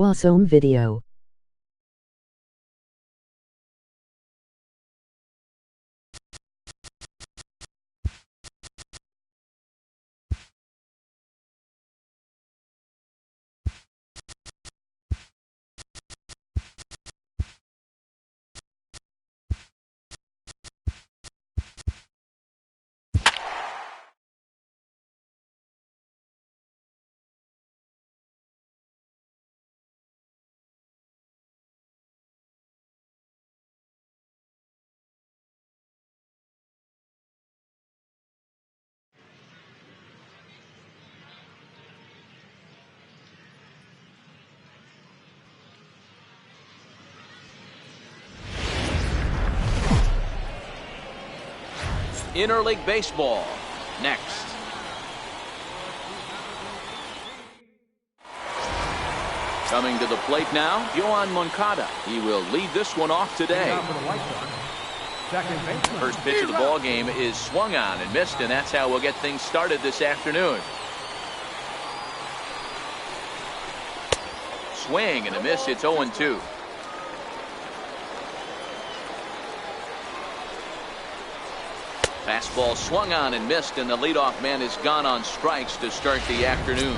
Awesome video. Interleague Baseball next. Coming to the plate now, Yoan Moncada. He will lead this one off today. First pitch of the ball game is swung on and missed, and that's how we'll get things started this afternoon. Swing and a miss. It's 0-2. Fastball swung on and missed, and the leadoff man is gone on strikes to start the afternoon.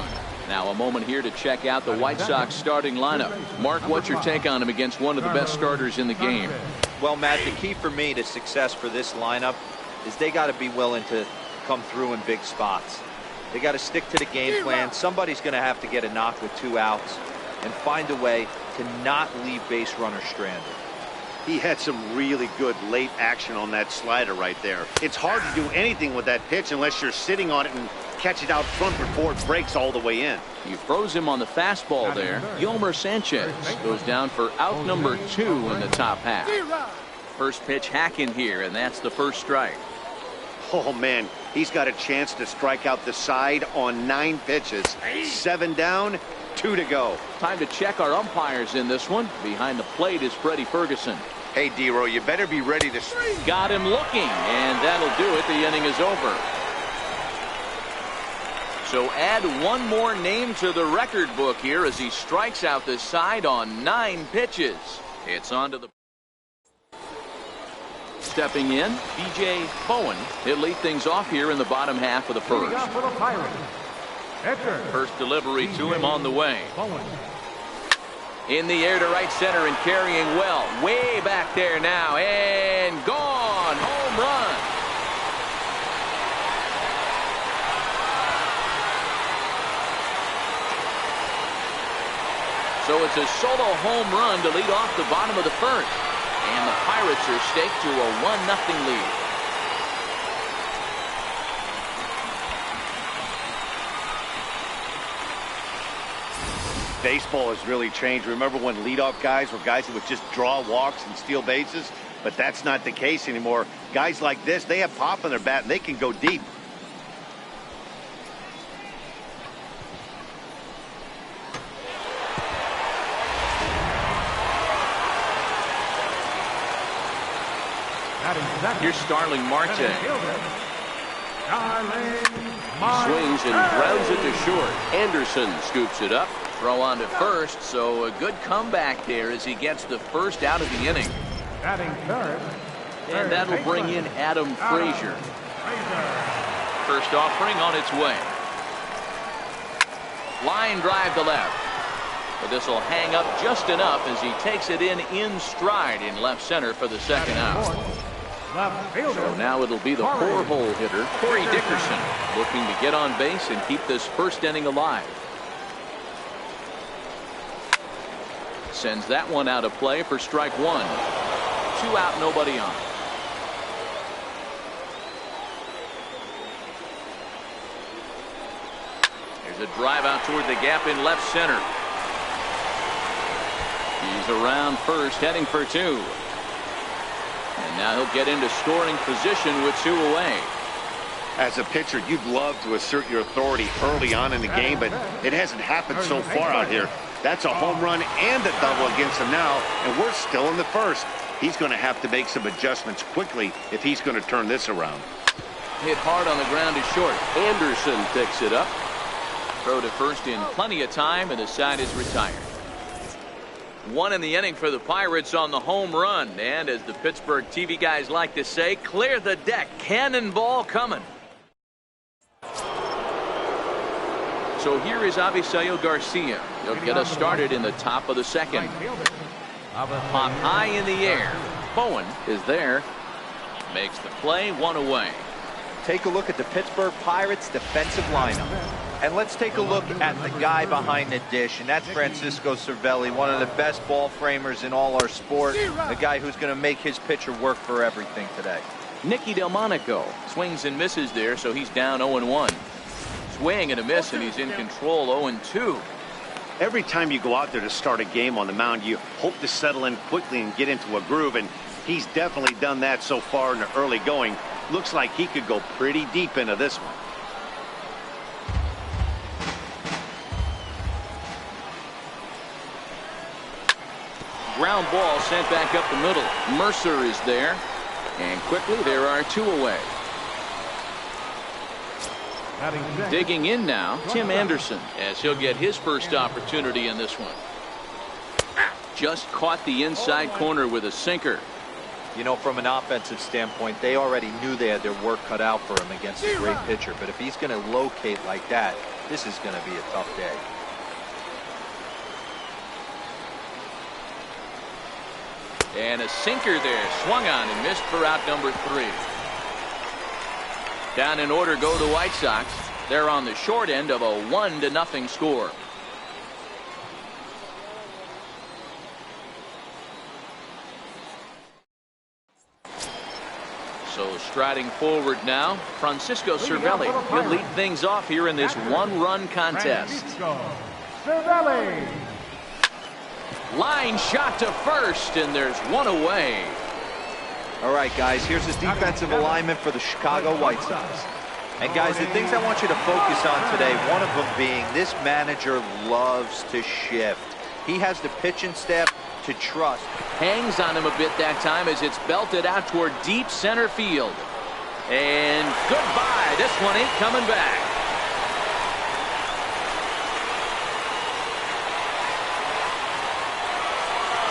Now a moment here to check out the White Sox starting lineup. Mark, what's your take on him against one of the best starters in the game? Well, Matt, the key for me to success for this lineup is they got to be willing to come through in big spots. They got to stick to the game plan. Somebody's going to have to get a knock with 2 outs and find a way to not leave base runners stranded. He had some really good late action on that slider right there. It's hard to do anything with that pitch unless you're sitting on it and catch it out front before it breaks all the way in. You froze him on the fastball there. Yolmer Sanchez goes down for out number 2 in the top half. First pitch hack in here, and that's the first strike. Oh man, he's got a chance to strike out the side on 9 pitches. 7 down, 2 to go. Time to check our umpires in this one. Behind the plate is Freddie Ferguson. Hey, D-Row, you better be ready to... Got him looking, and that'll do it. The inning is over. So add one more name to the record book here as he strikes out the side on 9 pitches. It's on to the... Stepping in, B.J. Bowen. He'll lead things off here in the bottom half of the first. First delivery to him on the way. In the air to right center and carrying well. Way back there now and gone. Home run. So it's a solo home run to lead off the bottom of the first. And the Pirates are staked to a 1-0 lead. Baseball has really changed. Remember when leadoff guys were guys that would just draw walks and steal bases? But that's not the case anymore. Guys like this, they have pop in their bat and they can go deep. Here's Starling Marte. He swings and grounds it to short. Anderson scoops it up. Throw on to first, so a good comeback there as he gets the first out of the inning. And that'll bring in Adam Frazier. First offering on its way. Line drive to left. But this will hang up just enough as he takes it in stride in left center for the second out. So now it'll be the 4-hole hitter, Corey Dickerson, looking to get on base and keep this first inning alive. Sends that one out of play for strike 1. 2 out, nobody on. There's a drive out toward the gap in left center. He's around first, heading for 2. And now he'll get into scoring position with 2 away. As a pitcher, you'd love to assert your authority early on in the game, but it hasn't happened so far out here. That's a home run and a double against him now, and we're still in the first. He's going to have to make some adjustments quickly if he's going to turn this around. Hit hard on the ground is short. Anderson picks it up. Throw to first in plenty of time, and the side is retired. One in the inning for the Pirates on the home run. And as the Pittsburgh TV guys like to say, clear the deck. Cannonball coming. So here is Avisaíl Garcia. He'll get us started in the top of the second. Pop high in the air. Bowen is there. Makes the play, one away. Take a look at the Pittsburgh Pirates defensive lineup. And let's take a look at the guy behind the dish, and that's Francisco Cervelli, one of the best ball framers in all our sport, a guy who's going to make his pitcher work for everything today. Nicky Delmonico swings and misses there, so he's down 0-1. Swing and a miss, and he's in control 0-2. Every time you go out there to start a game on the mound, you hope to settle in quickly and get into a groove, and he's definitely done that so far in the early going. Looks like he could go pretty deep into this one. Ground ball sent back up the middle. Mercer is there. And quickly there are two away. Digging in now, Tim Anderson, as he'll get his first opportunity in this one. Just caught the inside corner with a sinker. You know, from an offensive standpoint, they already knew they had their work cut out for him against a great pitcher. But if he's going to locate like that, this is going to be a tough day. And a sinker there, swung on and missed for out number 3. Down in order go the White Sox. They're on the short end of a 1-0 score. So striding forward now, Francisco Cervelli will lead things off here in this one-run contest. Cervelli. Line shot to first, and there's one away. All right, guys, here's his defensive alignment for the Chicago White Sox. And, guys, the things I want you to focus on today, one of them being this manager loves to shift. He has the pitching staff to trust. Hangs on him a bit that time as it's belted out toward deep center field. And goodbye. This one ain't coming back.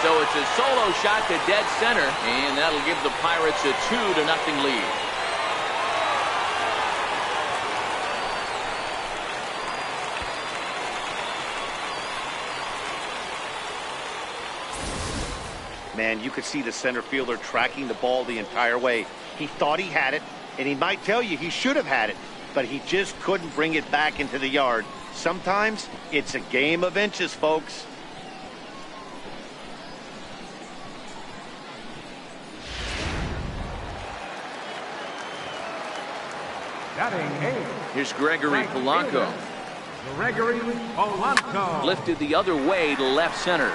So it's a solo shot to dead center, and that'll give the Pirates a 2-0 lead. Man, you could see the center fielder tracking the ball the entire way. He thought he had it, and he might tell you he should have had it, but he just couldn't bring it back into the yard. Sometimes it's a game of inches, folks. Here's Gregory Polanco. Gregory Polanco. Lifted the other way to left center.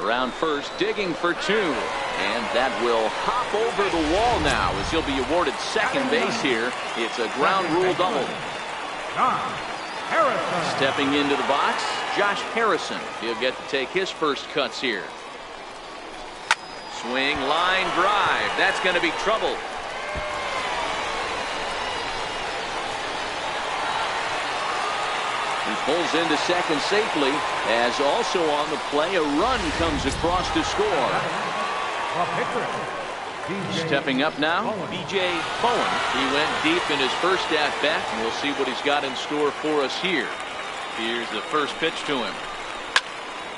Around first, digging for 2. And that will hop over the wall now as he'll be awarded second base here. It's a ground rule double. Stepping into the box, Josh Harrison. He'll get to take his first cuts here. Swing, line drive. That's going to be trouble. He pulls into second safely, as also on the play a run comes across to score. Stepping up now, B.J. Bowen. He went deep in his first at-bat, and we'll see what he's got in store for us here. Here's the first pitch to him.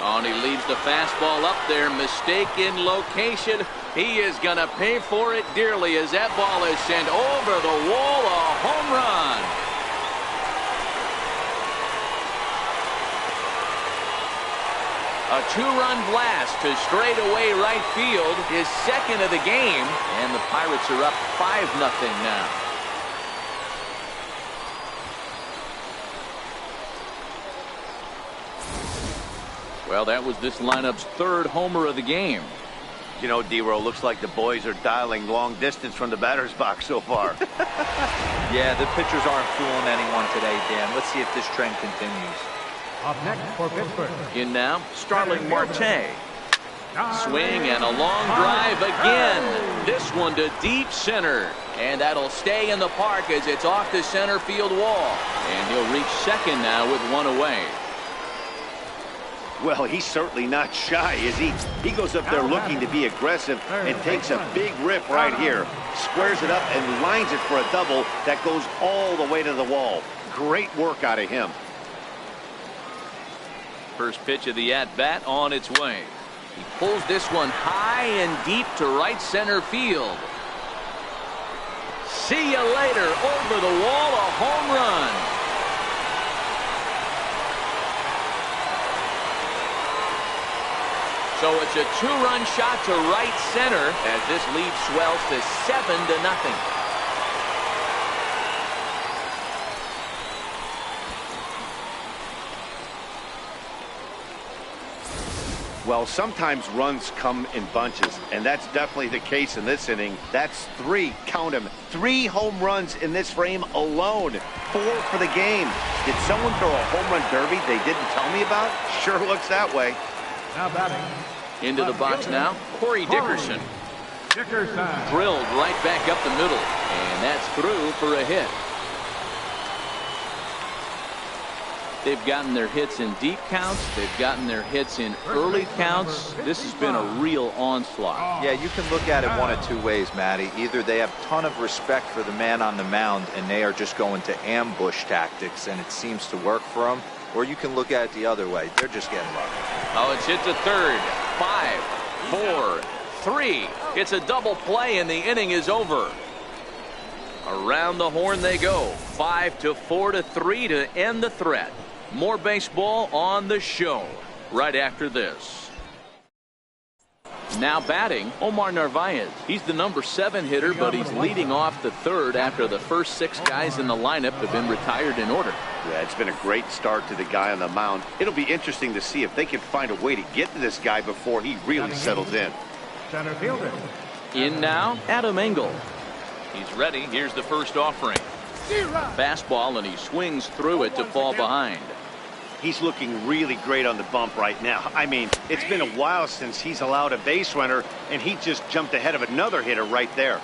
Oh, and he leaves the fastball up there. Mistake in location. He is going to pay for it dearly as that ball is sent over the wall. A home run. A 2-run blast to straightaway right field, his second of the game, and the Pirates are up 5-0 now. Well, that was this lineup's third homer of the game. You know, D-Row, looks like the boys are dialing long distance from the batter's box so far. Yeah, the pitchers aren't fooling anyone today, Dan. Let's see if this trend continues. Up next for Pittsburgh. In now, Starling Marte. Swing and a long drive again. This one to deep center. And that'll stay in the park as it's off the center field wall. And he'll reach second now with one away. Well, he's certainly not shy, is he? He goes up there looking to be aggressive and takes a big rip right here. Squares it up and lines it for a double that goes all the way to the wall. Great work out of him. First pitch of the at-bat on its way. He pulls this one high and deep to right center field. See you later. Over the wall, a home run. So it's a two-run shot to right center as this lead swells to 7-0. Well, sometimes runs come in bunches, and that's definitely the case in this inning. That's 3, count them, 3 home runs in this frame alone. 4 for the game. Did someone throw a home run derby they didn't tell me about? Sure looks that way. Now batting. Into the box now, Corey Dickerson. Drilled right back up the middle, and that's through for a hit. They've gotten their hits in deep counts. They've gotten their hits in early counts. This has been a real onslaught. Yeah, you can look at it one of 2 ways, Matty. Either they have a ton of respect for the man on the mound and they are just going to ambush tactics and it seems to work for them, or you can look at it the other way. They're just getting lucky. Oh, it's hit to third. 5, 4, 3. It's a double play and the inning is over. Around the horn they go. 5-4-3 to end the threat. More baseball on the show right after this. Now batting, Omar Narvaez. He's the number 7 hitter, but he's leading off the third after the first 6 guys in the lineup have been retired in order. Yeah, it's been a great start to the guy on the mound. It'll be interesting to see if they can find a way to get to this guy before he really settles in. Center fielder. In now, Adam Engel. He's ready. Here's the first offering. Fastball, and he swings through it to fall behind. He's looking really great on the bump right now. I mean, it's been a while since he's allowed a base runner, and he just jumped ahead of another hitter right there.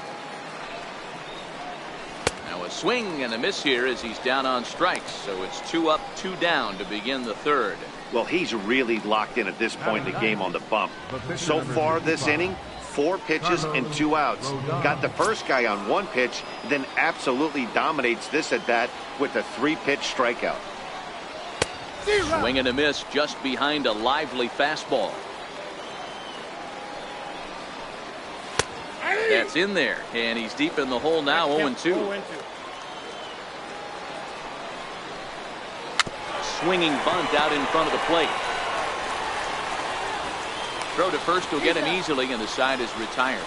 Now a swing and a miss here as he's down on strikes. So it's 2 up, 2 down to begin the third. Well, he's really locked in at this point in the game on the bump. So far this inning, 4 pitches and 2 outs. Got the first guy on 1 pitch, then absolutely dominates this at bat with a 3-pitch strikeout. Swing and a miss just behind a lively fastball. That's in there, and he's deep in the hole now. 0-2. Swinging bunt out in front of the plate. Throw to first will get him easily, and the side is retired.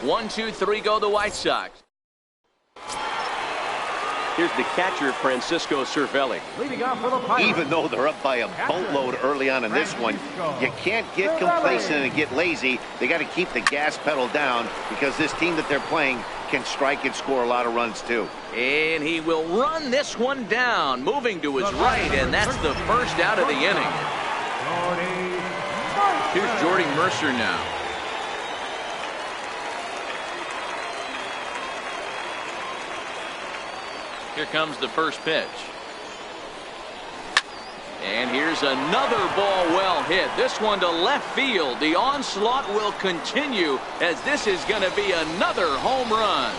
1, 2, 3 go the White Sox. Here's the catcher, Francisco Cervelli. Leading off for the Pirates. Even though they're up by a boatload early on in this one, you can't get complacent and get lazy. They got to keep the gas pedal down because this team that they're playing can strike and score a lot of runs too. And he will run this one down, moving to his right, and that's the first out of the inning. Here's Jordy Mercer now. Here comes the first pitch. And here's another ball well hit. This one to left field. The onslaught will continue as this is going to be another home run.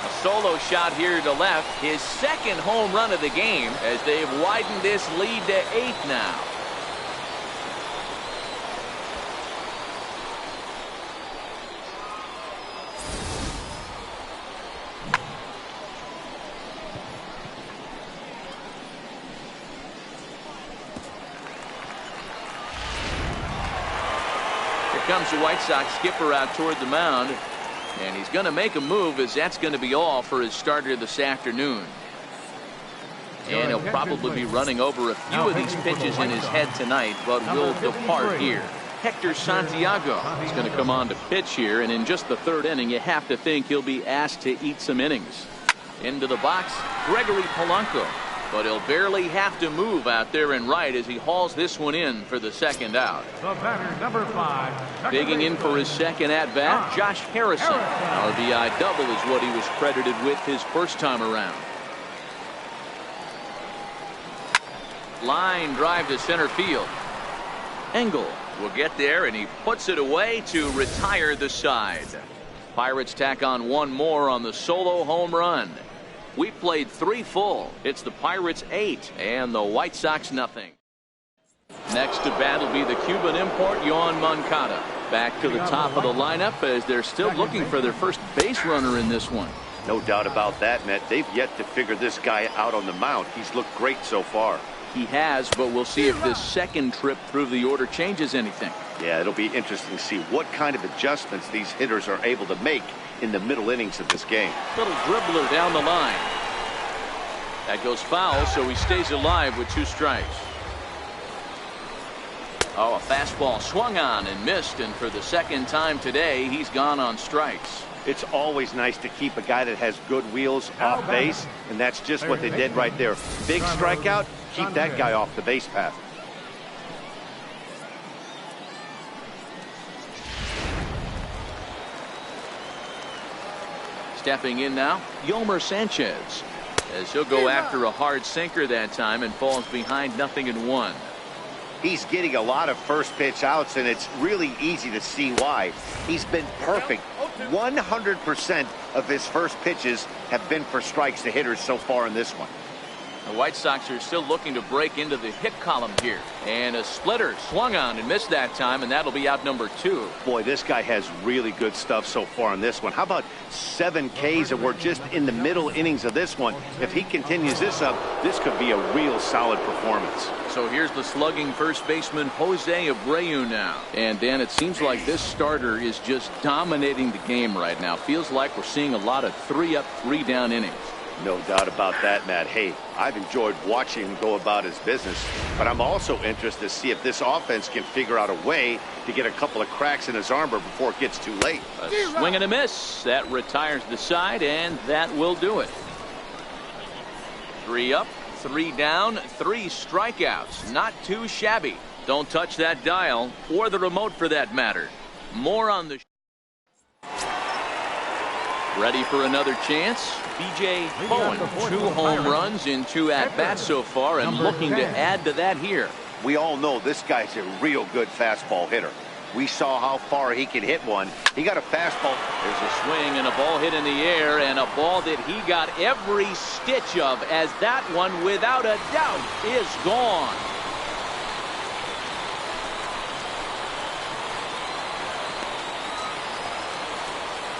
A solo shot here to left. His second home run of the game as they've widened this lead to 8 now. Comes the White Sox skipper out toward the mound, and he's going to make a move as that's going to be all for his starter this afternoon. And he'll probably be running over a few of these pitches in his head tonight, but will depart here. Hector Santiago is going to come on to pitch here, and in just the 3rd inning, you have to think he'll be asked to eat some innings. Into the box, Gregory Polanco. but he'll barely have to move out there in right as he hauls this one in for the second out. The batter, number 5. Digging in for his second at-bat, Josh Harrison. RBI double is what he was credited with his first time around. Line drive to center field. Engel will get there, and he puts it away to retire the side. Pirates tack on one more on the solo home run. We played 3 full. It's the Pirates 8 and the White Sox nothing. Next to bat will be the Cuban import Yoan Moncada. Back to the top of the lineup as they're still looking for their first base runner in this one. No doubt about that, Matt. They've yet to figure this guy out on the mound. He's looked great so far. He has, but we'll see if this second trip through the order changes anything. Yeah, it'll be interesting to see what kind of adjustments these hitters are able to make in the middle innings of this game. Little dribbler down the line. That goes foul, so he stays alive with 2 strikes. Oh, a fastball swung on and missed, and for the second time today, he's gone on strikes. It's always nice to keep a guy that has good wheels off base, and that's just what they did right there. Big strikeout, keep that guy off the base path. Stepping in now, Yolmer Sanchez, as he'll go after a hard sinker that time and falls behind 0-1. He's getting a lot of first pitch outs, and it's really easy to see why. He's been perfect. 100% of his first pitches have been for strikes to hitters so far in this one. The White Sox are still looking to break into the hit column here. And a splitter swung on and missed that time, and that'll be out number 2. Boy, this guy has really good stuff so far in this one. How about 7 Ks, and we're just in the middle innings of this one. If he continues this up, this could be a real solid performance. So here's the slugging first baseman Jose Abreu now. And Dan, it seems like this starter is just dominating the game right now. Feels like we're seeing a lot of 3-up, 3-down innings. No doubt about that, Matt. Hey, I've enjoyed watching him go about his business, but I'm also interested to see if this offense can figure out a way to get a couple of cracks in his armor before it gets too late. A swing and a miss. That retires the side, and that will do it. 3 up, 3 down, 3 strikeouts. Not too shabby. Don't touch that dial, or the remote for that matter. More on the... Ready for another chance? B.J. Bowen, 2 home runs in 2 at-bats so far, and looking to add to that here. We all know this guy's a real good fastball hitter. We saw how far he can hit one. He got a fastball. There's a swing and a ball hit in the air, and a ball that he got every stitch of, as that one, without a doubt, is gone.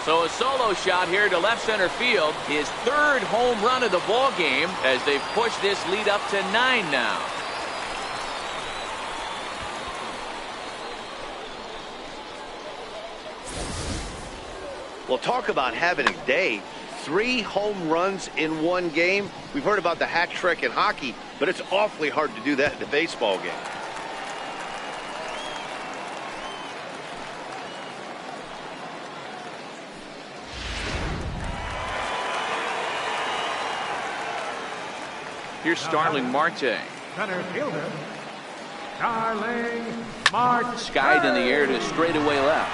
So a solo shot here to left center field. His 3rd home run of the ball game as they've pushed this lead up to 9 now. Well, talk about having a day. 3 home runs in 1 game. We've heard about the hat trick in hockey, but it's awfully hard to do that in a baseball game. Here's Starling Marte. Center fielder, Starling Marte. Skied in the air to straightaway left.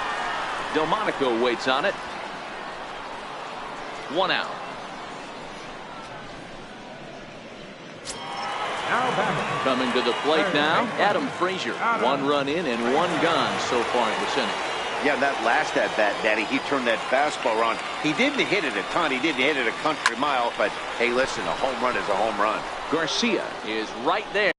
Delmonico waits on it. 1 out. Now batting. Coming to the plate now, Adam Frazier. 1 run in and 1 gone so far in this inning. Yeah, that last at-bat, Daddy, he turned that fastball around. He didn't hit it a ton. He didn't hit it a country mile. But, hey, listen, a home run is a home run. Garcia is right there.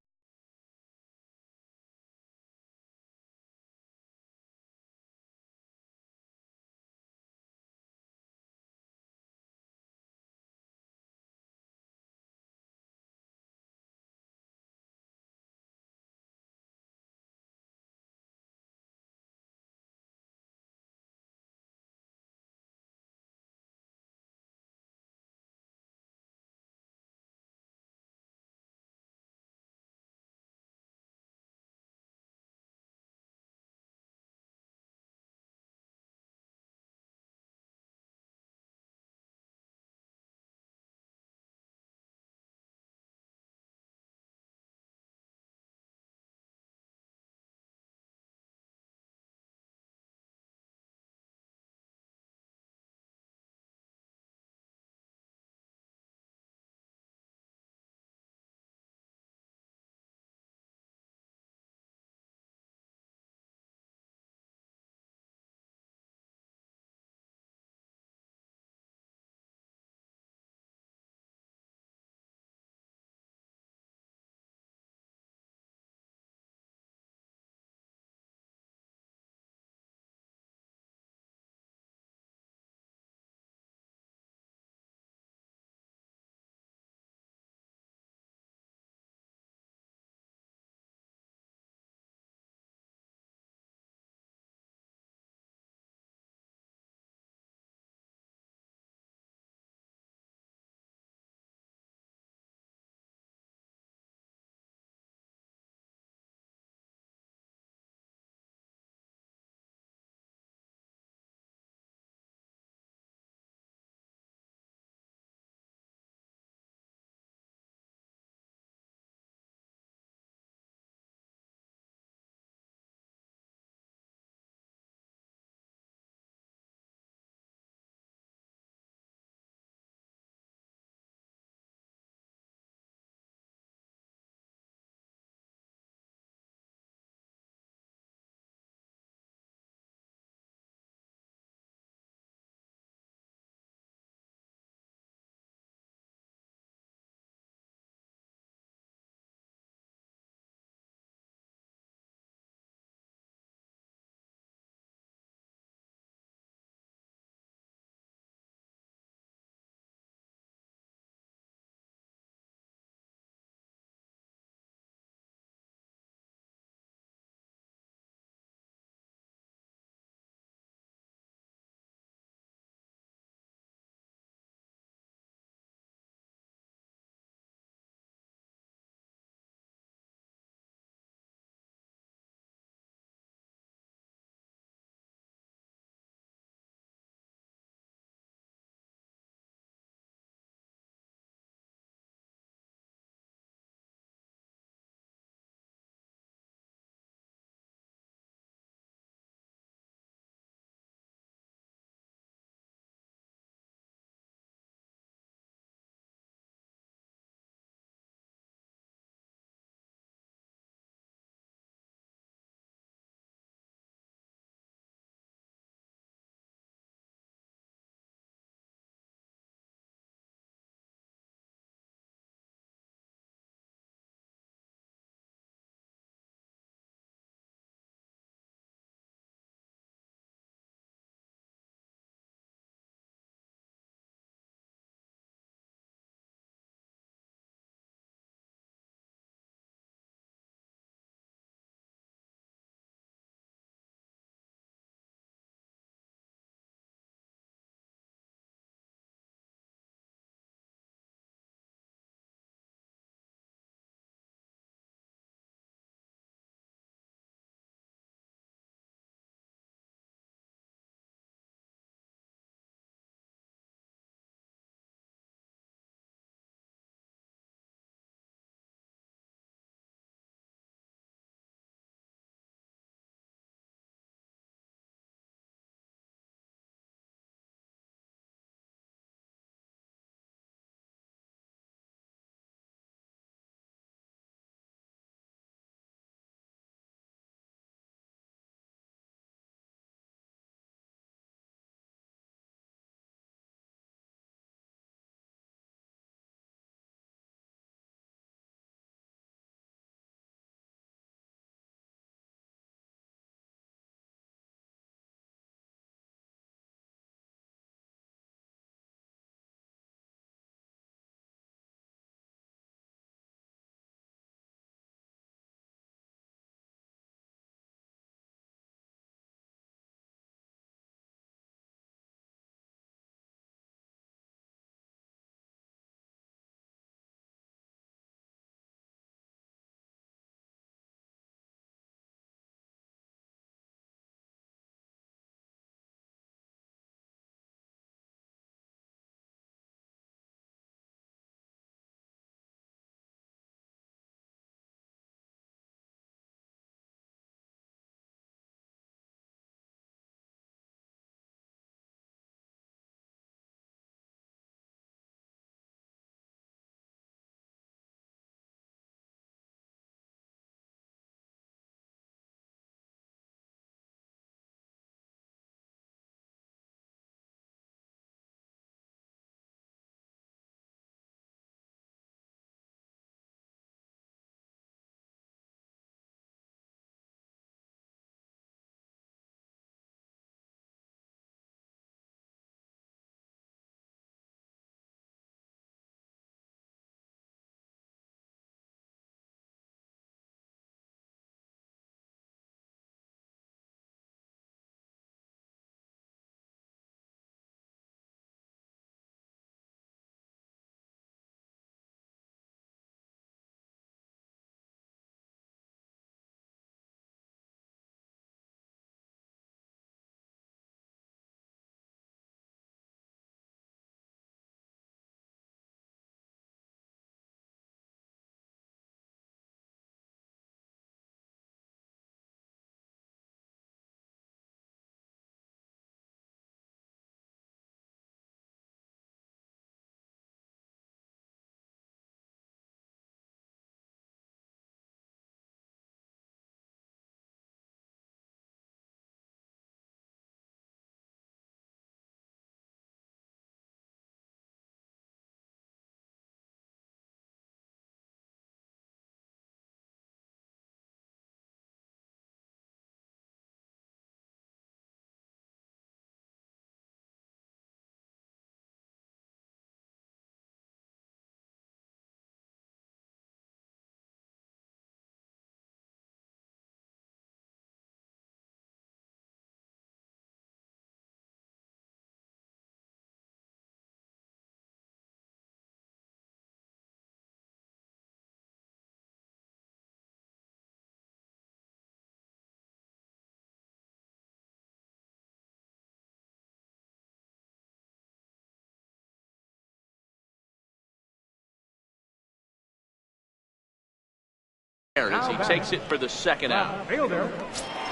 as he takes it for the second out. Left fielder,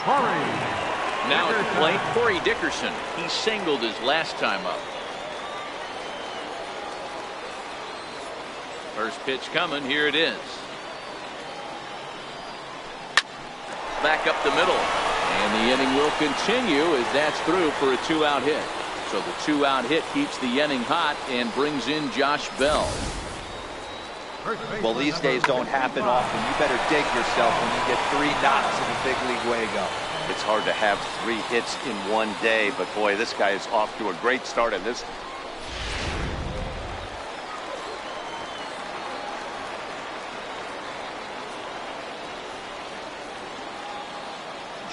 Corey. Now at the plate, Corey Dickerson. He singled his last time up. First pitch coming. Here it is. Back up the middle. And the inning will continue as that's through for a 2-out hit. So the 2-out hit keeps the inning hot and brings in Josh Bell. Well, these days don't happen often. You better dig yourself when you get 3 knocks in the big league Wago. It's hard to have 3 hits in one day, but boy, this guy is off to a great start in this.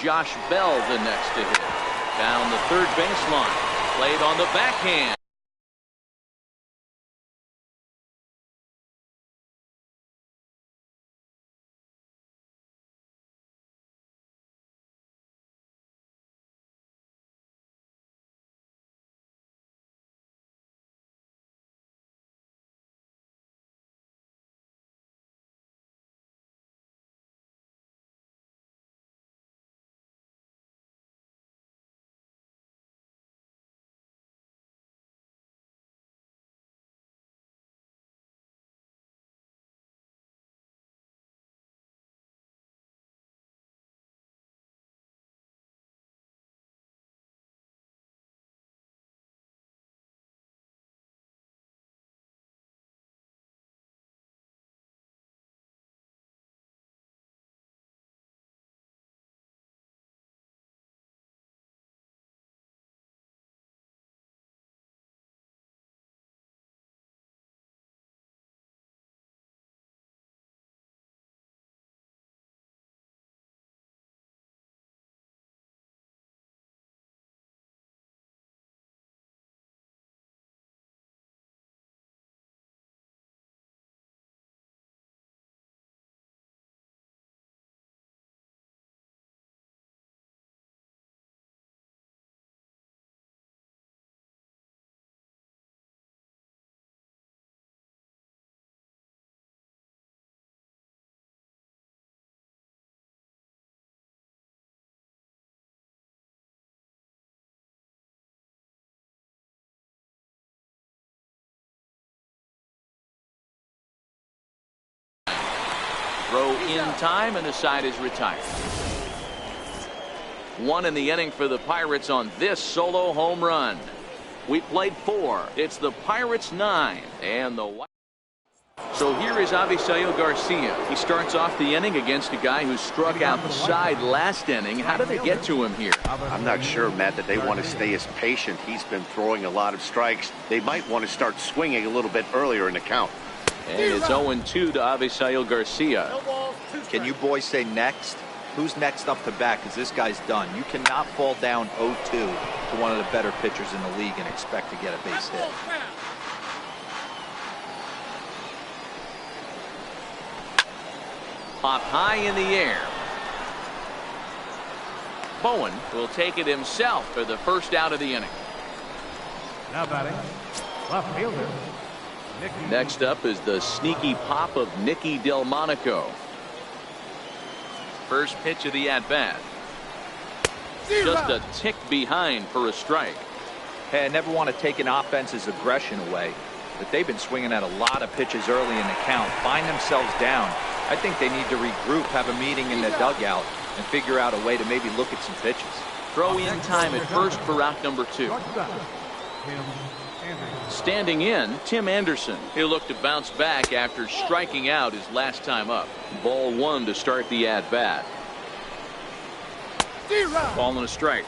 Josh Bell the next to hit. Down the third baseline. Played on the backhand. Throw in time and the side is retired. 1 in the inning for the Pirates on this solo home run. We played 4. It's the Pirates 9 and the White. So here is Avisail Garcia. He starts off the inning against a guy who struck outside last inning. How did they get to him here? I'm not sure, Matt, that they want to stay as patient. He's been throwing a lot of strikes. They might want to start swinging a little bit earlier in the count. And it's 0-2 to Avisail Garcia. Can you boys say next? Who's next up to bat? Because this guy's done. You cannot fall down 0-2 to one of the better pitchers in the league and expect to get a base hit. Pop high in the air. Bowen will take it himself for the first out of the inning. Now batting, left fielder. Next up is the sneaky pop of Nicky Delmonico. First pitch of the at-bat. Just a tick behind for a strike. Hey, I never want to take an offense's aggression away, but they've been swinging at a lot of pitches early in the count. Find themselves down. I think they need to regroup, have a meeting in the dugout, and figure out a way to maybe look at some pitches. Throw in time at first for out number 2. Standing in, Tim Anderson. He'll look to bounce back after striking out his last time up. Ball 1 to start the at-bat. Ball and a strike.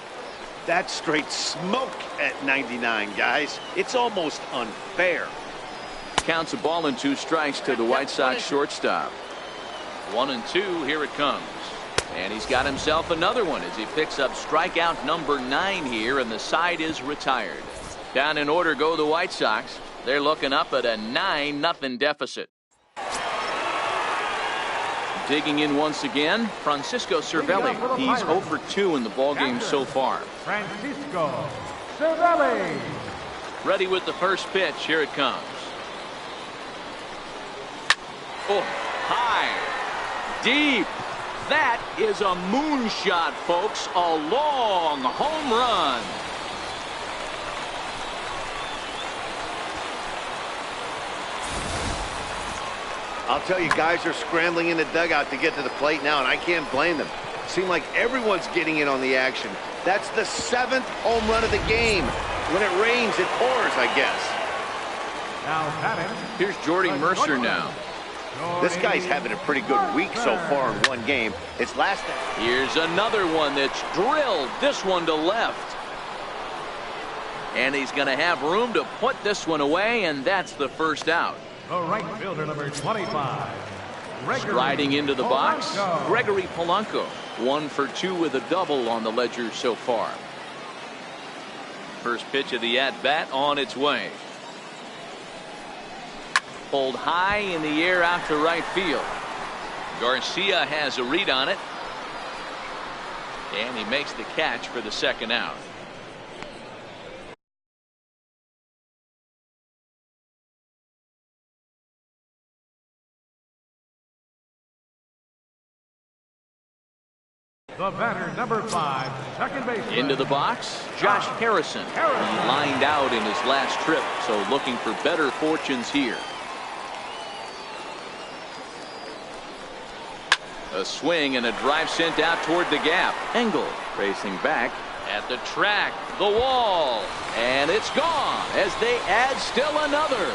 That's straight smoke at 99, guys. It's almost unfair. Counts a ball and 2 strikes to the White Sox shortstop. 1-2, here it comes. And he's got himself another one as he picks up strikeout number 9 here, and the side is retired. Down in order go the White Sox. They're looking up at a 9-0 deficit. Digging in once again, Francisco Cervelli. He's 0 for 2 in the ballgame so far. Francisco Cervelli. Ready with the first pitch. Here it comes. Oh, high. deep. That is a moonshot, folks. A long home run. I'll tell you, guys are scrambling in the dugout to get to the plate now, and I can't blame them. Seems like everyone's getting in on the action. That's the 7th home run of the game. When it rains, it pours, I guess. Now batting. Here's Jordy Mercer now. This guy's having a pretty good week so far in one game. It's last. Here's another one that's drilled. This one to left. And he's going to have room to put this one away, and that's the first out. The right fielder, number 25. Striding into the box, Gregory Polanco. 1 for 2 with a double on the ledger so far. First pitch of the at-bat on its way. Pulled high in the air out to right field. Garcia has a read on it. And he makes the catch for the second out. The batter, number 5, second baseman. Into the box, Josh Harrison. He lined out in his last trip, so looking for better fortunes here. A swing and a drive sent out toward the gap. Engel racing back at the track, the wall, and it's gone as they add still another.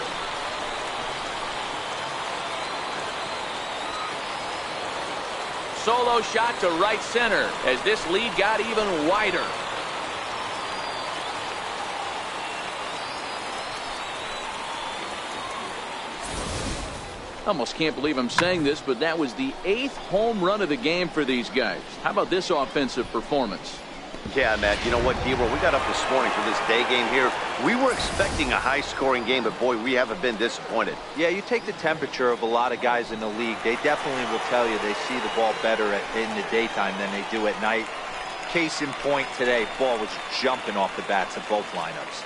Solo shot to right center as this lead got even wider. Almost can't believe I'm saying this, but that was the 8th home run of the game for these guys. How about this offensive performance? Yeah, Matt, you know what, Gabriel, we got up this morning for this day game here. We were expecting a high-scoring game, but boy, we haven't been disappointed. Yeah, you take the temperature of a lot of guys in the league. They definitely will tell you they see the ball better in the daytime than they do at night. Case in point today, ball was jumping off the bats of both lineups.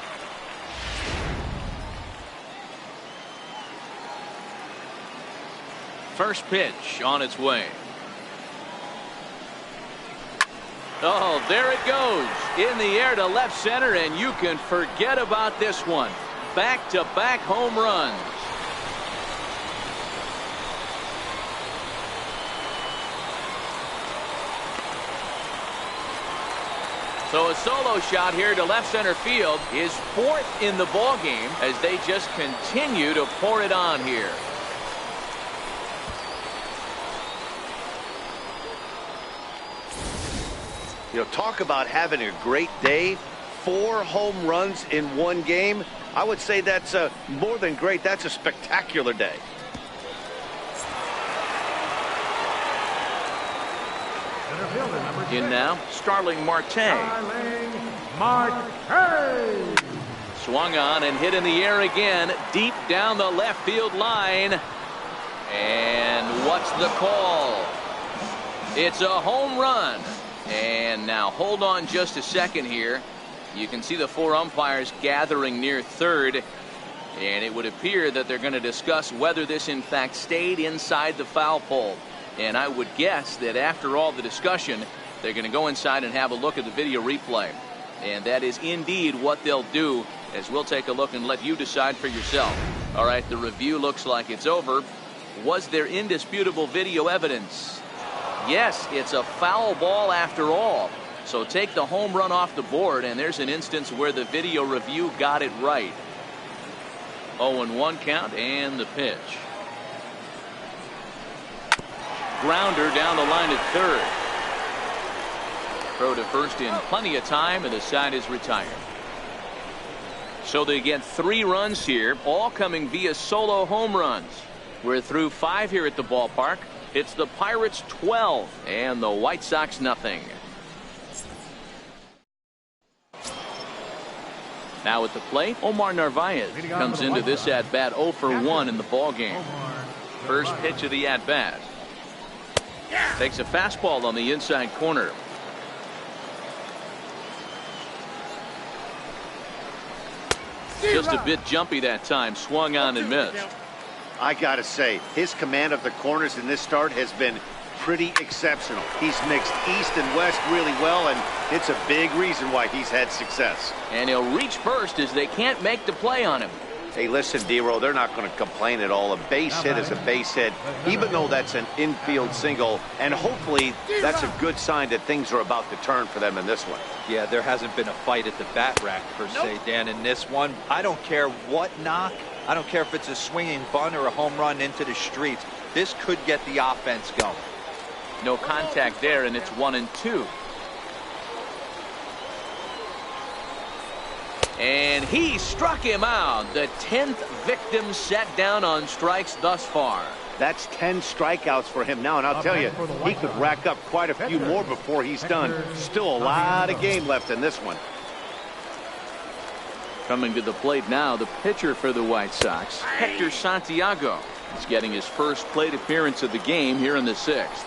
First pitch on its way. Oh, there it goes. In the air to left center, and you can forget about this one. Back-to-back home runs. So a solo shot here to left center field is 4th in the ball game as they just continue to pour it on here. You know, talk about having a great day. 4 home runs in one game. I would say that's more than great. That's a spectacular day. In now, Starling Marte. Swung on and hit in the air again, deep down the left field line. And what's the call? It's a home run. And now hold on just a second here. You can see the 4 umpires gathering near third. And it would appear that they're going to discuss whether this in fact stayed inside the foul pole. And I would guess that after all the discussion, they're going to go inside and have a look at the video replay. And that is indeed what they'll do, as we'll take a look and let you decide for yourself. All right, the review looks like it's over. Was there indisputable video evidence? Yes, it's a foul ball after all. So take the home run off the board, and there's an instance where the video review got it right. 0-1 count, and the pitch. Grounder down the line at third. Throw to first in plenty of time, and the side is retired. So they get 3 runs here, all coming via solo home runs. We're through 5 here at the ballpark. It's the Pirates 12 and the White Sox nothing. Now at the plate, Omar Narvaez comes into this at-bat 0 for 1 in the ballgame. First pitch of the at-bat. Takes a fastball on the inside corner. Just a bit jumpy that time. Swung on and missed. I gotta say, his command of the corners in this start has been pretty exceptional. He's mixed east and west really well, and it's a big reason why he's had success. And he'll reach first as they can't make the play on him. Hey, listen, D-Row, they're not going to complain at all. A base hit is a base hit, even though that's an infield single, and hopefully that's a good sign that things are about to turn for them in this one. Yeah, there hasn't been a fight at the bat rack, per se, Dan, in this one. I don't care what knock. I don't care if it's a swinging bunt or a home run into the streets. This could get the offense going. No contact there, and it's 1-2. And he struck him out. The 10th victim set down on strikes thus far. That's 10 strikeouts for him now, and I'll tell you, he could rack up quite a few more before he's done. Still a lot of game left in this one. Coming to the plate now, the pitcher for the White Sox, Hector Santiago. He's getting his first plate appearance of the game here in the 6th.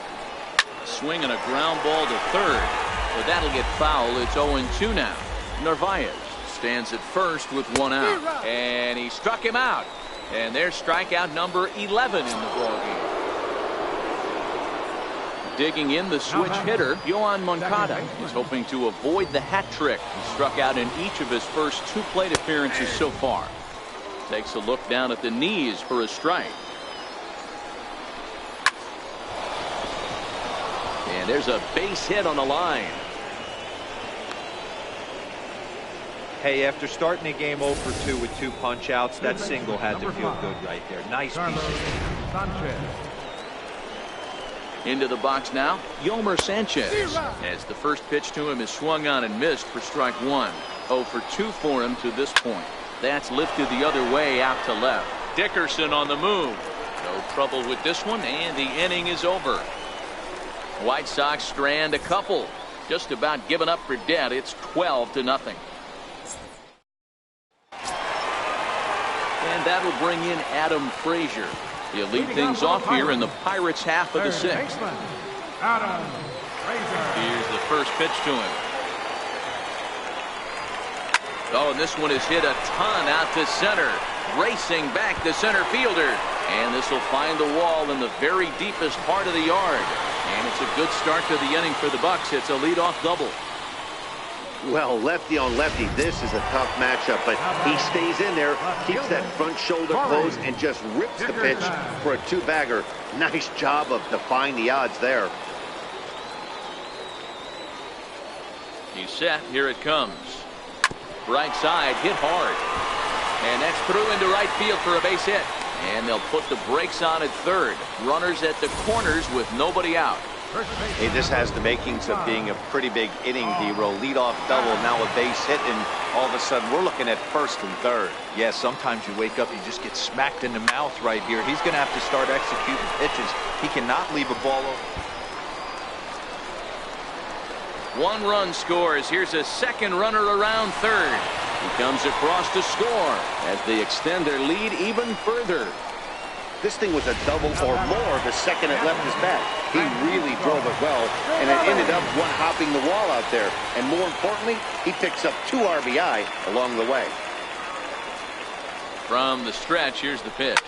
Swing and a ground ball to third. But that'll get foul. It's 0-2 now. Narvaez stands at first with 1 out. And he struck him out. And there's strikeout number 11 in the ballgame. Digging in the switch hitter, Yoan Moncada is hoping to avoid the hat trick. He struck out in each of his first 2 plate appearances so far. Takes a look down at the knees for a strike. And there's a base hit on the line. Hey, after starting the game 0 for 2 with 2 punch outs, that single had to feel good right there. Nice piece. Into the box now, Yomer Sanchez. As the first pitch to him is swung on and missed for strike 1. 0 for 2 for him to this point. That's lifted the other way out to left. Dickerson on the move. No trouble with this one, and the inning is over. White Sox strand a couple. Just about given up for dead. It's 12-0. And that'll bring in Adam Frazier. He'll lead things off here in the Pirates' half of the 6th. Adam Frazier. Here's the first pitch to him. Oh, and this one is hit a ton out to center. Racing back the center fielder. And this will find the wall in the very deepest part of the yard. And it's a good start to the inning for the Bucks. It's a leadoff double. Well, lefty on lefty, this is a tough matchup, but he stays in there, keeps that front shoulder closed, and just rips the pitch for a 2-bagger. Nice job of defying the odds there. He's set. Here it comes. Right side, hit hard. And that's through into right field for a base hit. And they'll put the brakes on at third. Runners at the corners with nobody out. Hey, this has the makings of being a pretty big inning, D-Row. Leadoff double, now a base hit, and all of a sudden we're looking at first and third. Yeah, sometimes you wake up, you just get smacked in the mouth right here. He's going to have to start executing pitches. He cannot leave a ball over. 1 run scores. Here's a second runner around third. He comes across to score as they extend their lead even further. This thing was a double or more the second it left his bat. He really drove it well, and it ended up one-hopping the wall out there. And more importantly, he picks up 2 RBI along the way. From the stretch, here's the pitch.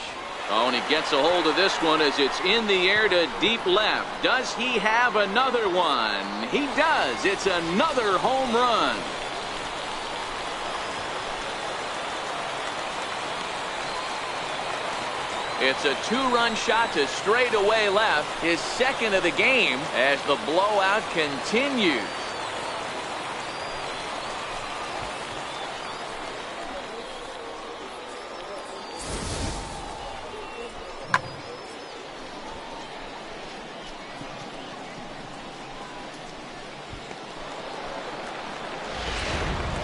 Oh, and he gets a hold of this one as it's in the air to deep left. Does he have another one? He does. It's another home run. It's a 2-run shot to straightaway left, his second of the game as the blowout continues.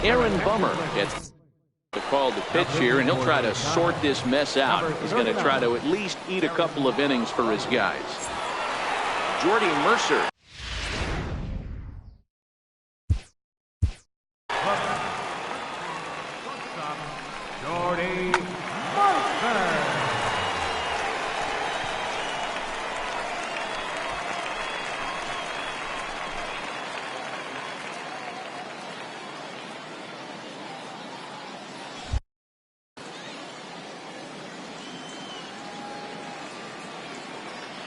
Aaron Bummer gets the call to pitch here, and he'll try to sort this mess out. He's going to try to at least eat a couple of innings for his guys. Jordy Mercer. Jordy Mercer.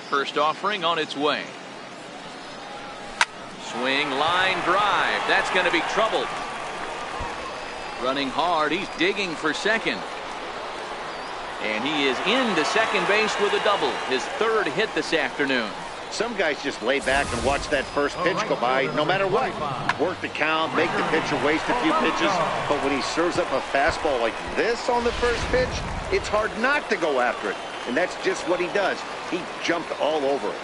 First offering on its way. Swing, line drive. That's going to be troubled. Running hard. He's digging for second. And he is into second base with a double. His third hit this afternoon. Some guys just lay back and watch that first pitch go by no matter what. Work the count, make the pitcher waste a few pitches. But when he serves up a fastball like this on the first pitch, it's hard not to go after it. And that's just what he does. He jumped all over it.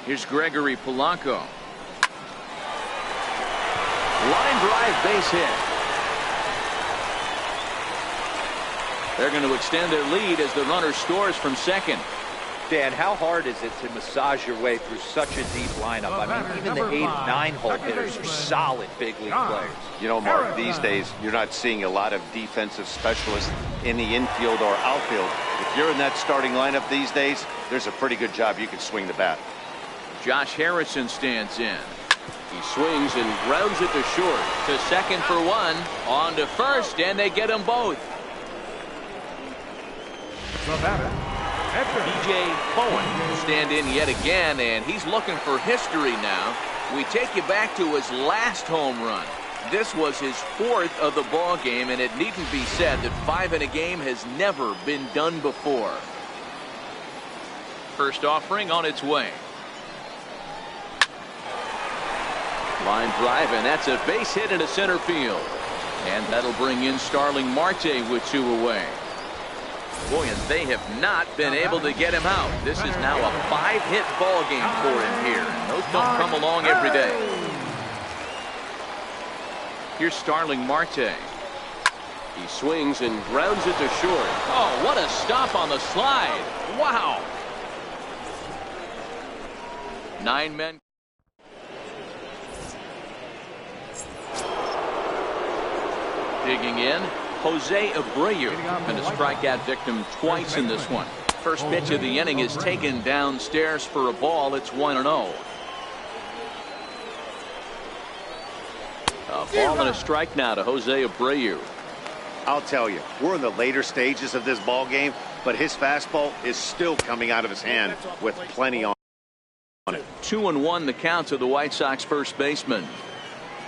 Here's Gregory Polanco. Line drive, base hit. They're going to extend their lead as the runner scores from second. Dan, how hard is it to massage your way through such a deep lineup? I mean, even the 8 and 9 hole hitters are solid big league players. You know, Mark, these days you're not seeing a lot of defensive specialists in the infield or outfield. If you're in that starting lineup these days, there's a pretty good job you can swing the bat. Josh Harrison stands in. He swings and grounds it to short. To second for one. On to first, and they get them both. The batter, P.J. Bowen will stand in yet again, and he's looking for history now. We take you back to his last home run. This was his 4th of the ball game, and it needn't be said that 5 in a game has never been done before. First offering on its way. Line drive, and that's a base hit into center field. And that'll bring in Starling Marte with 2 away. Boy, and they have not been able to get him out. This is now a 5-hit ball game for him here. And those don't come along every day. Here's Starling Marte. He swings and grounds it to short. Oh, what a stop on the slide. Wow. 9 men. Digging in, Jose Abreu, and a strikeout victim twice in this one. First pitch of the inning is taken downstairs for a ball. It's 1-0. A ball and a strike now to Jose Abreu. I'll tell you, we're in the later stages of this ball game, but his fastball is still coming out of his hand with plenty on it. 2-1 the count to the White Sox first baseman.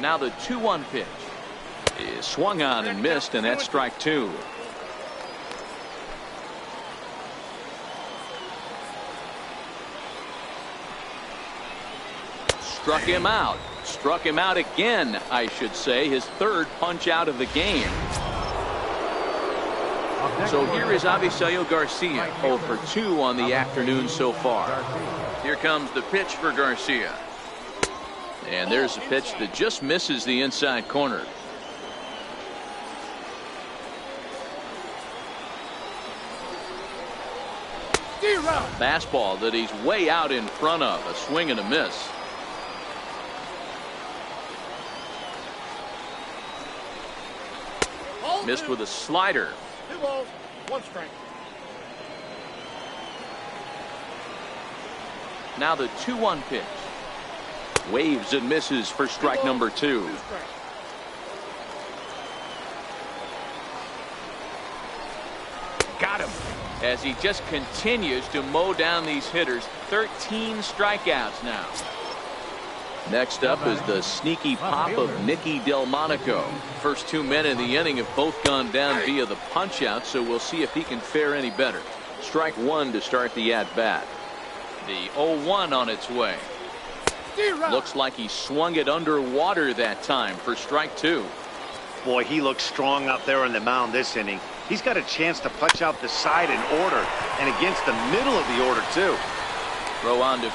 Now the 2-1 pitch is swung on and missed, and that's strike 2. Struck him out. Struck him out again, I should say. His 3rd punch out of the game. So here is Avisaíl Garcia, 0 for 2 on the afternoon so far. Here comes the pitch for Garcia. And there's a pitch that just misses the inside corner. Fastball that he's way out in front of. A swing and a miss. Missed with a slider. 2 balls, 1 strike. Now the 2-1 pitch. Waves and misses for strike number 2. Got him. As he just continues to mow down these hitters. 13 strikeouts now. Next up is the sneaky pop of Nicky Delmonico. First 2 men in the inning have both gone down via the punch out, so we'll see if he can fare any better. Strike 1 to start the at bat. The 0-1 on its way. Looks like he swung it underwater that time for strike 2. Boy, he looks strong out there on the mound this inning. He's got a chance to punch out the side in order, and against the middle of the order too. Throw on to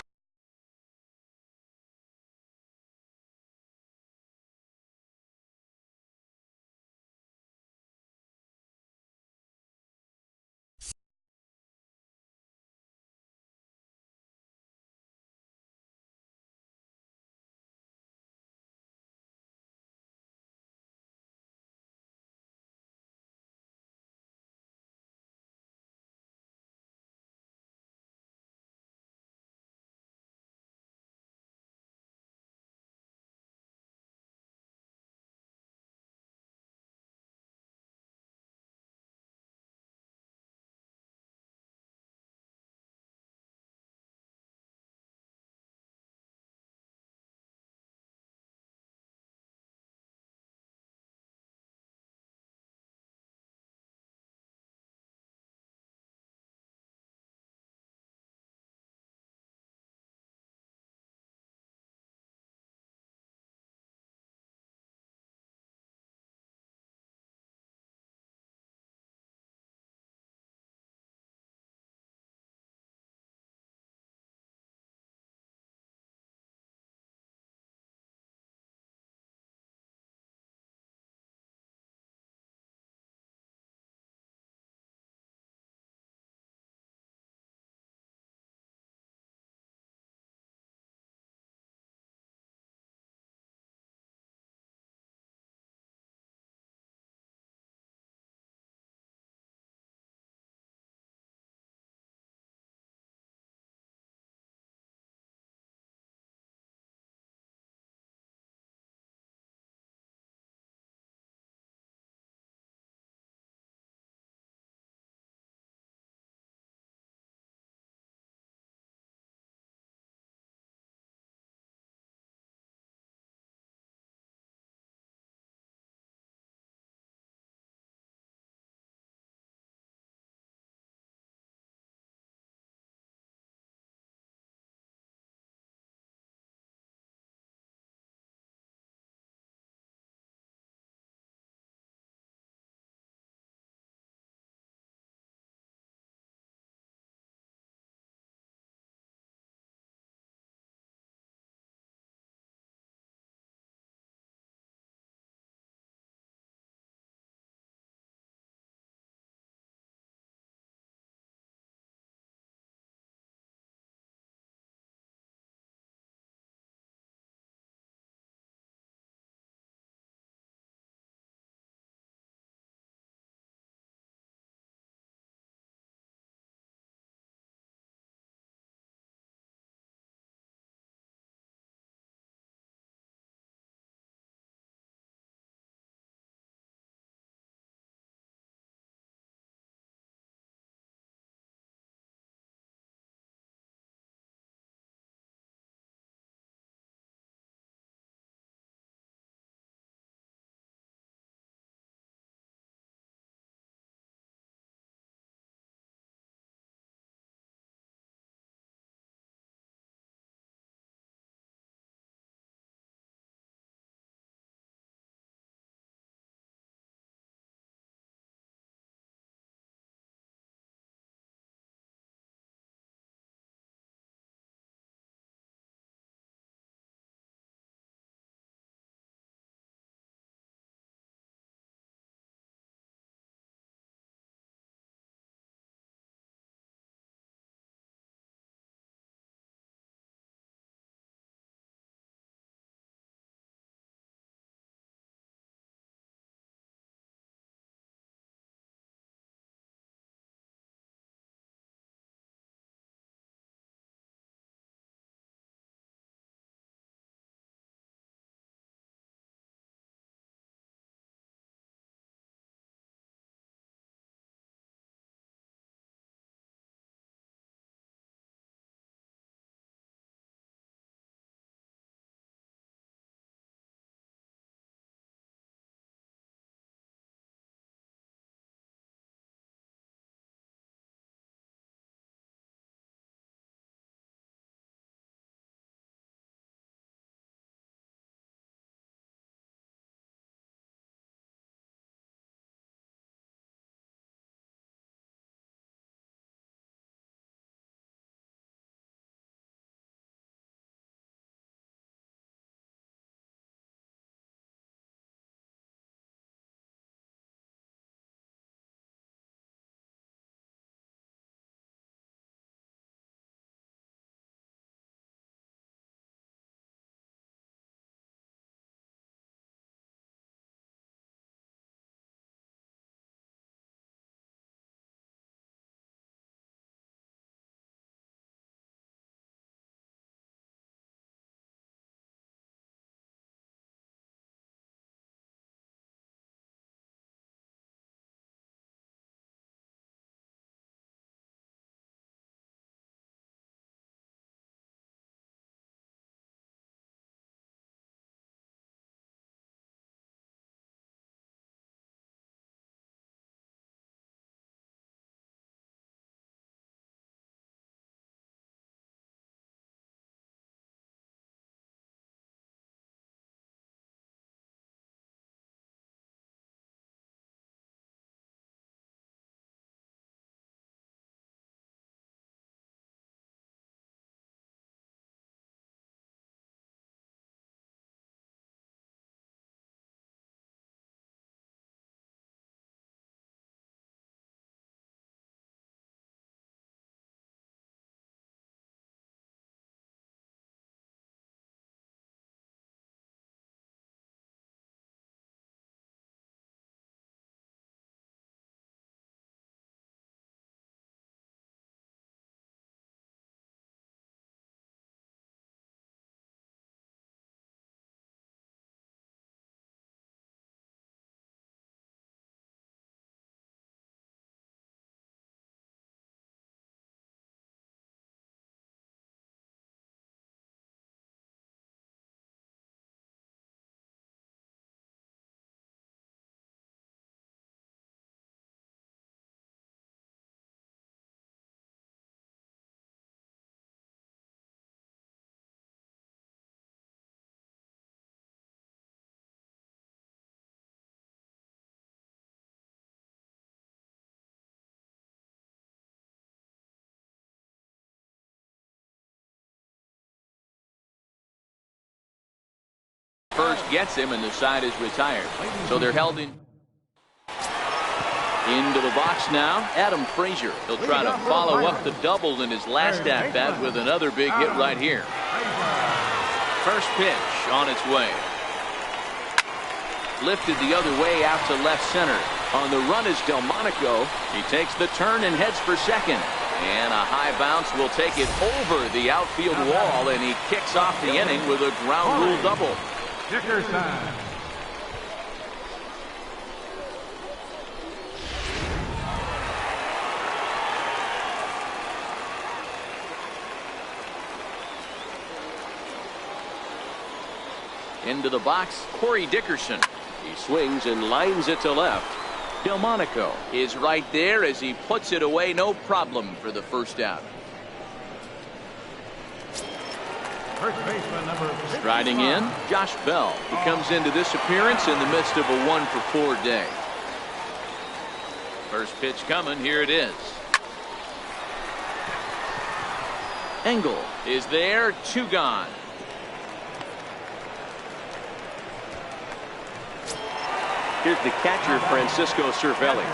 first gets him, and the side is retired. So they're held in. Into the box now, Adam Frazier. He'll try to follow up the double in his last at-bat with another big hit right here. First pitch on its way. Lifted the other way out to left center. On the run is Delmonico. He takes the turn and heads for second. And a high bounce will take it over the outfield wall, and he kicks off the inning with a ground rule double. Dickerson. Into the box, Corey Dickerson. He swings and lines it to left. Delmonico is right there as he puts it away, no problem for the first out. First baseman number 55. Striding in, Josh Bell. He comes into this appearance in the midst of a 1-for-4 day. First pitch coming, here it is. Engel is there, 2 gone. Here's the catcher, Francisco Cervelli.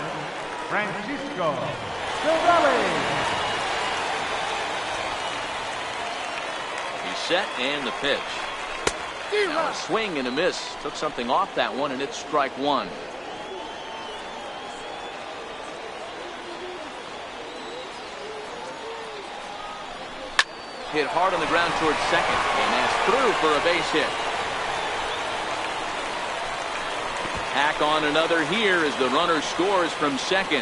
Francisco Cervelli. He's set, and the pitch. Now a swing and a miss. Took something off that one, and it's strike 1. Hit hard on the ground towards second, and that's through for a base hit. Hack on another here as the runner scores from second.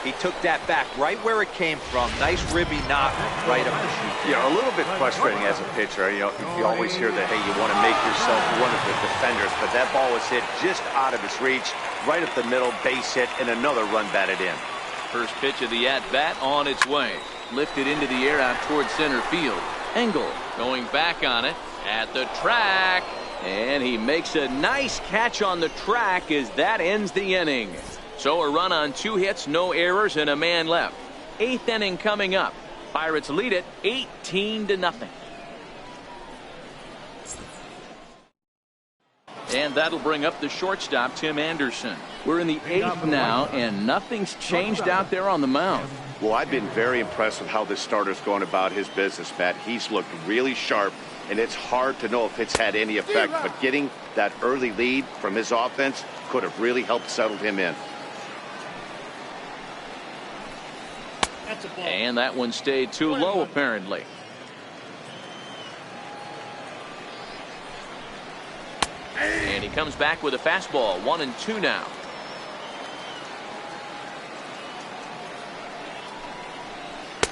He took that back right where it came from. Nice ribby knock right up the chute. Yeah, a little bit frustrating as a pitcher. You know, you always hear that, hey, you want to make yourself one of the defenders, but that ball was hit just out of his reach, right up the middle, base hit, and another run batted in. First pitch of the at-bat on its way. Lifted into the air out towards center field. Engel going back on it at the track. And he makes a nice catch on the track as that ends the inning. So a run on 2 hits, no errors, and a man left. 8th inning coming up. Pirates lead it 18-0. And that'll bring up the shortstop, Tim Anderson. We're in the 8th now, and nothing's changed out there on the mound. Well, I've been very impressed with how this starter's going about his business, Matt. He's looked really sharp, and it's hard to know if it's had any effect, but getting that early lead from his offense could have really helped settle him in. And that one stayed too low, apparently. And he comes back with a fastball. 1-2 now.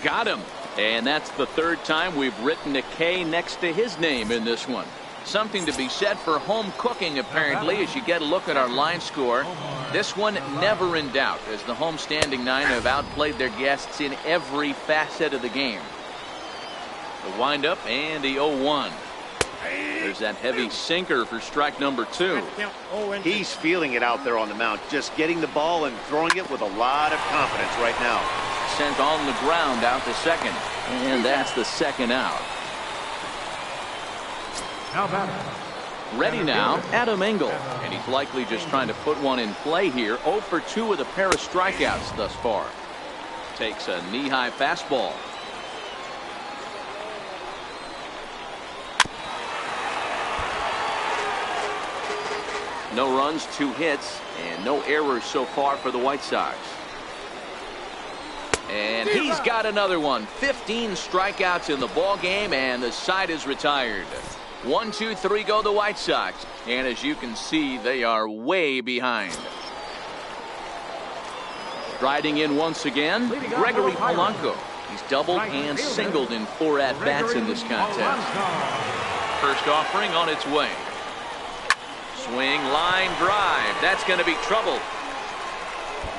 Got him. And that's the 3rd time we've written a K next to his name in this one. Something to be said for home cooking, apparently, as you get a look at our line score. This one never in doubt, as the home standing 9 have outplayed their guests in every facet of the game. The windup and the 0-1. There's that heavy sinker for strike number 2. He's feeling it out there on the mound, just getting the ball and throwing it with a lot of confidence right now. Sent on the ground out to second. And that's the 2nd out. Now batter. Ready now, Adam Engel. And he's likely just trying to put one in play here. 0 for 2 with a pair of strikeouts thus far. Takes a knee-high fastball. No runs, 2 hits, and no errors so far for the White Sox. And he's got another one. 15 strikeouts in the ball game, and the side is retired. 1, 2, 3 go the White Sox. And as you can see, they are way behind. Striding in once again, Gregory Polanco. He's doubled and singled in 4 at-bats in this contest. First offering on its way. Swing, line, drive. That's going to be trouble.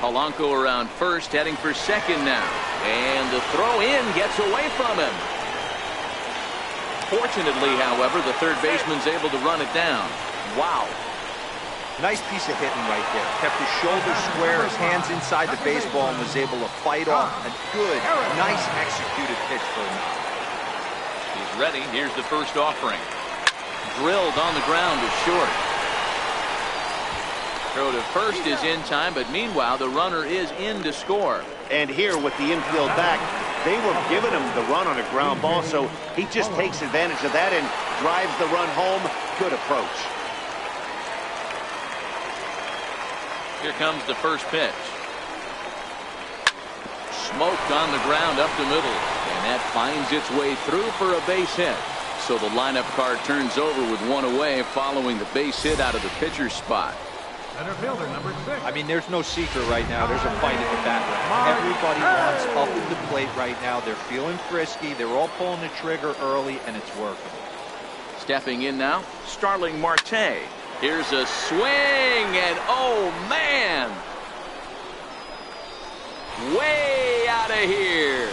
Polanco around first, heading for second now. And the throw in gets away from him. Fortunately, however, the third baseman's able to run it down. Wow. Nice piece of hitting right there. Kept his shoulders square, his hands inside the baseball, and was able to fight off a good, nice executed pitch for him. He's ready. Here's the first offering. Drilled on the ground to short. Throw to first is in time, but meanwhile the runner is in to score. And here with the infield back, they were giving him the run on a ground ball, so he just takes advantage of that and drives the run home. Good approach. Here comes the first pitch. Smoked on the ground up the middle, and that finds its way through for a base hit. So the lineup card turns over with one away following the base hit out of the pitcher's spot. Center fielder number 6. I mean, there's no secret right now. There's a fight at the bat. Everybody wants up to the plate right now. They're feeling frisky. They're all pulling the trigger early, and it's working. Stepping in now, Starling Marte. Here's a swing, and oh man! Way out of here.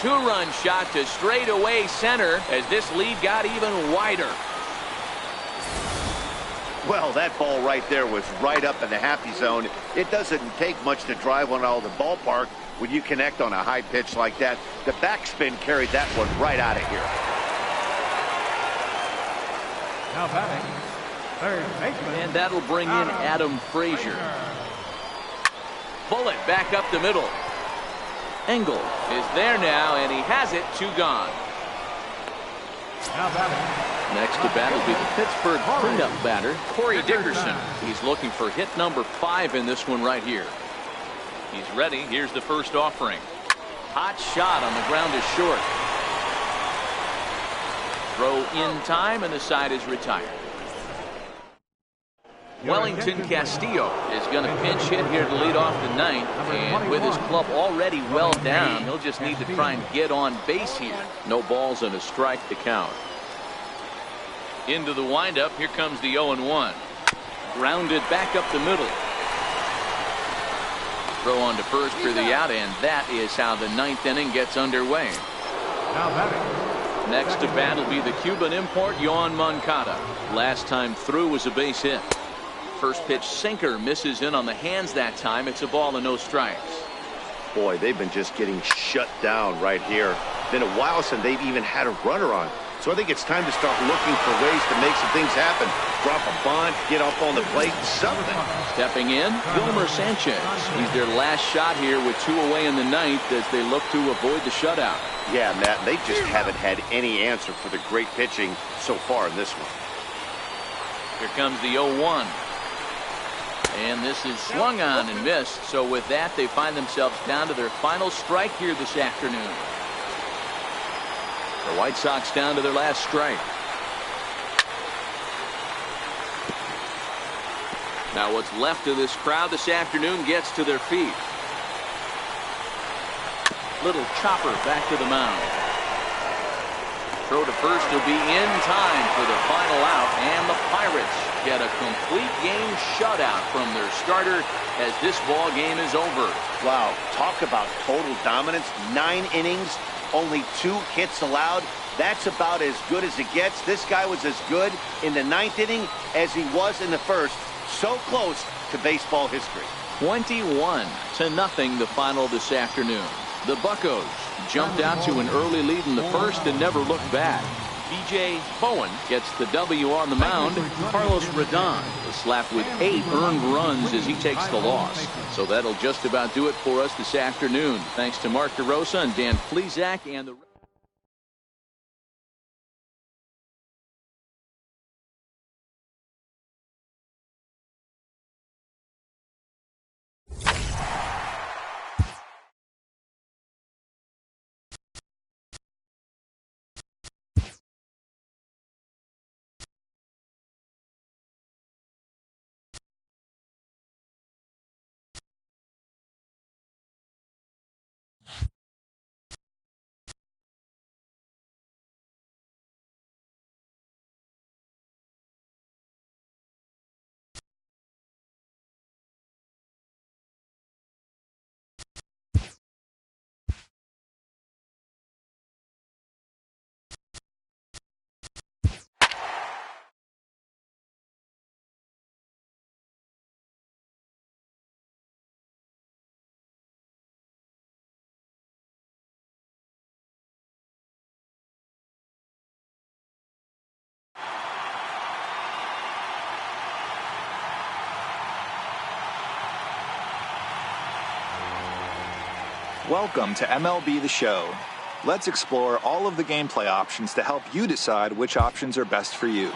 Two-run shot to straightaway center as this lead got even wider. Well, that ball right there was right up in the happy zone. It doesn't take much to drive one out of the ballpark when you connect on a high pitch like that. The backspin carried that one right out of here. Now batting, third baseman. And that'll bring in Adam Frazier. Bullet back up the middle. Engel is there now, and he has it. 2 gone. Now batting. Next to bat will be the Pittsburgh cleanup batter, Corey Dickerson. He's looking for hit number 5 in this one right here. He's ready. Here's the first offering. Hot shot on the ground is short. Throw in time, and the side is retired. Wellington Castillo is going to pinch hit here to lead off the ninth, and with his club already well down, he'll just need to try and get on base here. No balls and a strike to count. Into the windup, here comes the 0-1. Grounded back up the middle. Throw on to first for the out, and that is how the ninth inning gets underway. Now batting. Next to bat will be the Cuban import, Yoan Moncada. Last time through was a base hit. First pitch sinker misses in on the hands that time. It's a ball and no strikes. Boy, they've been just getting shut down right here. Been a while since they've even had a runner on. So I think it's time to start looking for ways to make some things happen. Drop a bunt, get up on the plate, something. Stepping in, Wilmer Sanchez. He's their last shot here with 2 away in the ninth as they look to avoid the shutout. Yeah, Matt, they just haven't had any answer for the great pitching so far in this one. Here comes the 0-1. And this is swung on and missed. So with that, they find themselves down to their final strike here this afternoon. The White Sox down to their last strike. Now what's left of this crowd this afternoon gets to their feet. Little chopper back to the mound. Throw to first will be in time for the final out, and the Pirates get a complete game shutout from their starter as this ball game is over. Wow, talk about total dominance. 9 innings, only 2 hits allowed. That's about as good as it gets. This guy was as good in the 9th inning as he was in the first. So close to baseball history. 21-0 the final this afternoon. The Buccos jumped out to an early lead in the first and never looked back. B.J. Bowen gets the W on the mound. Carlos Rodon is slapped with 8 earned runs as he takes the loss. So that'll just about do it for us this afternoon. Thanks to Mark DeRosa and Dan Plesac and the Welcome to MLB The Show. Let's explore all of the gameplay options to help you decide which options are best for you.